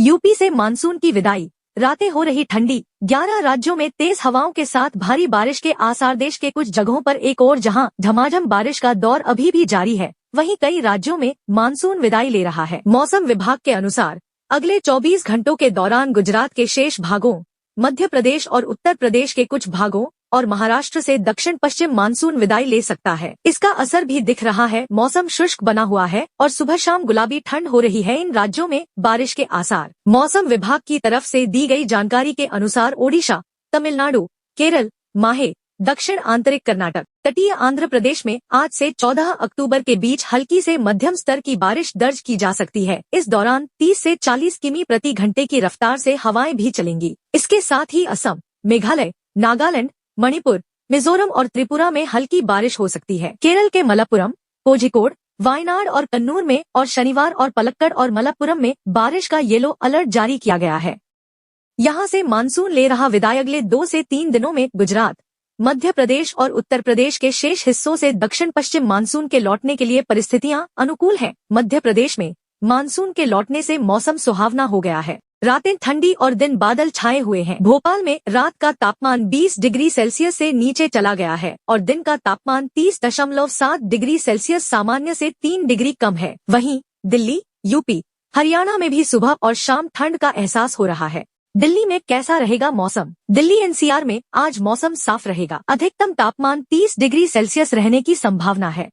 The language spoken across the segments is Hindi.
यूपी से मानसून की विदाई, रातें हो रही ठंडी, 11 राज्यों में तेज हवाओं के साथ भारी बारिश के आसार। देश के कुछ जगहों पर एक और जहां झमाझम बारिश का दौर अभी भी जारी है, वहीं कई राज्यों में मानसून विदाई ले रहा है। मौसम विभाग के अनुसार अगले 24 घंटों के दौरान गुजरात के शेष भागों, मध्य प्रदेश और उत्तर प्रदेश के कुछ भागों और महाराष्ट्र से दक्षिण पश्चिम मानसून विदाई ले सकता है। इसका असर भी दिख रहा है। मौसम शुष्क बना हुआ है और सुबह शाम गुलाबी ठंड हो रही है। इन राज्यों में बारिश के आसार। मौसम विभाग की तरफ से दी गई जानकारी के अनुसार ओडिशा, तमिलनाडु, केरल, माहे, दक्षिण आंतरिक कर्नाटक, तटीय आंध्र प्रदेश में आज से 14 अक्टूबर के बीच हल्की से मध्यम स्तर की बारिश दर्ज की जा सकती है। इस दौरान 30 से 40 किमी प्रति घंटे की रफ्तार से हवाएं भी चलेंगी। इसके साथ ही असम, मेघालय, नागालैंड, मणिपुर, मिजोरम और त्रिपुरा में हल्की बारिश हो सकती है। केरल के मलप्पुरम, कोझिकोड, वायनाड और कन्नूर में और शनिवार और पलक्कड़ और मलप्पुरम में बारिश का येलो अलर्ट जारी किया गया है। यहां से मानसून ले रहा विदाई। अगले 2 से 3 दिनों में गुजरात, मध्य प्रदेश और उत्तर प्रदेश के शेष हिस्सों से दक्षिण पश्चिम मानसून के लौटने के लिए परिस्थितियां अनुकूल हैं। मध्य प्रदेश में मानसून के लौटने से मौसम सुहावना हो गया है। रातें ठंडी और दिन बादल छाए हुए हैं। भोपाल में रात का तापमान 20 डिग्री सेल्सियस से नीचे चला गया है और दिन का तापमान 30.7 डिग्री सेल्सियस सामान्य से 3 डिग्री कम है। वहीं दिल्ली, यूपी, हरियाणा में भी सुबह और शाम ठंड का एहसास हो रहा है। दिल्ली में कैसा रहेगा मौसम? दिल्ली एनसीआर में आज मौसम साफ रहेगा। अधिकतम तापमान 30 डिग्री सेल्सियस रहने की संभावना है।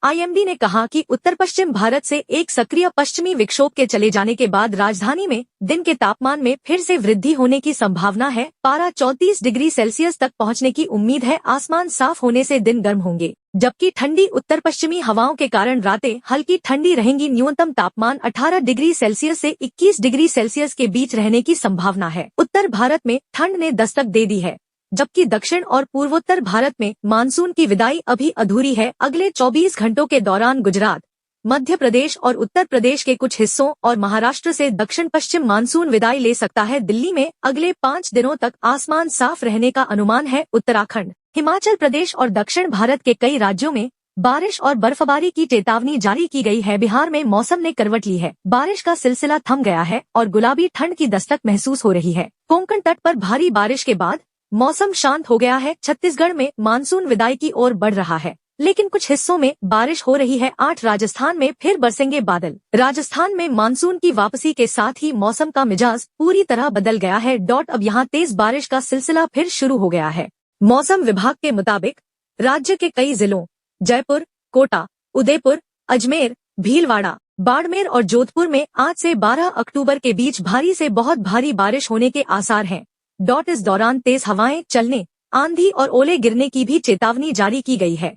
आईएमडी ने कहा कि उत्तर पश्चिम भारत से एक सक्रिय पश्चिमी विक्षोभ के चले जाने के बाद राजधानी में दिन के तापमान में फिर से वृद्धि होने की संभावना है। पारा 34 डिग्री सेल्सियस तक पहुंचने की उम्मीद है। आसमान साफ होने से दिन गर्म होंगे, जबकि ठंडी उत्तर पश्चिमी हवाओं के कारण रातें हल्की ठंडी रहेंगी। न्यूनतम तापमान 18 डिग्री सेल्सियस से 21 डिग्री सेल्सियस के बीच रहने की संभावना है। उत्तर भारत में ठंड ने दस्तक दे दी है, जबकि दक्षिण और पूर्वोत्तर भारत में मानसून की विदाई अभी अधूरी है। अगले 24 घंटों के दौरान गुजरात, मध्य प्रदेश और उत्तर प्रदेश के कुछ हिस्सों और महाराष्ट्र से दक्षिण पश्चिम मानसून विदाई ले सकता है। दिल्ली में अगले 5 दिनों तक आसमान साफ रहने का अनुमान है। उत्तराखंड, हिमाचल प्रदेश और दक्षिण भारत के कई राज्यों में बारिश और बर्फबारी की चेतावनी जारी की गई है। बिहार में मौसम ने करवट ली है। बारिश का सिलसिला थम गया है और गुलाबी ठंड की दस्तक महसूस हो रही है। कोंकण तट पर भारी बारिश के बाद मौसम शांत हो गया है। छत्तीसगढ़ में मानसून विदाई की ओर बढ़ रहा है, लेकिन कुछ हिस्सों में बारिश हो रही है। 8 राजस्थान में फिर बरसेंगे बादल। राजस्थान में मानसून की वापसी के साथ ही मौसम का मिजाज पूरी तरह बदल गया है। अब यहाँ तेज बारिश का सिलसिला फिर शुरू हो गया है। मौसम विभाग के मुताबिक राज्य के कई जिलों जयपुर, कोटा, उदयपुर, अजमेर, भीलवाड़ा, बाड़मेर और जोधपुर में आज से 12 अक्टूबर के बीच भारी से बहुत भारी बारिश होने के आसार हैं। इस दौरान तेज हवाएं चलने, आंधी और ओले गिरने की भी चेतावनी जारी की गई है।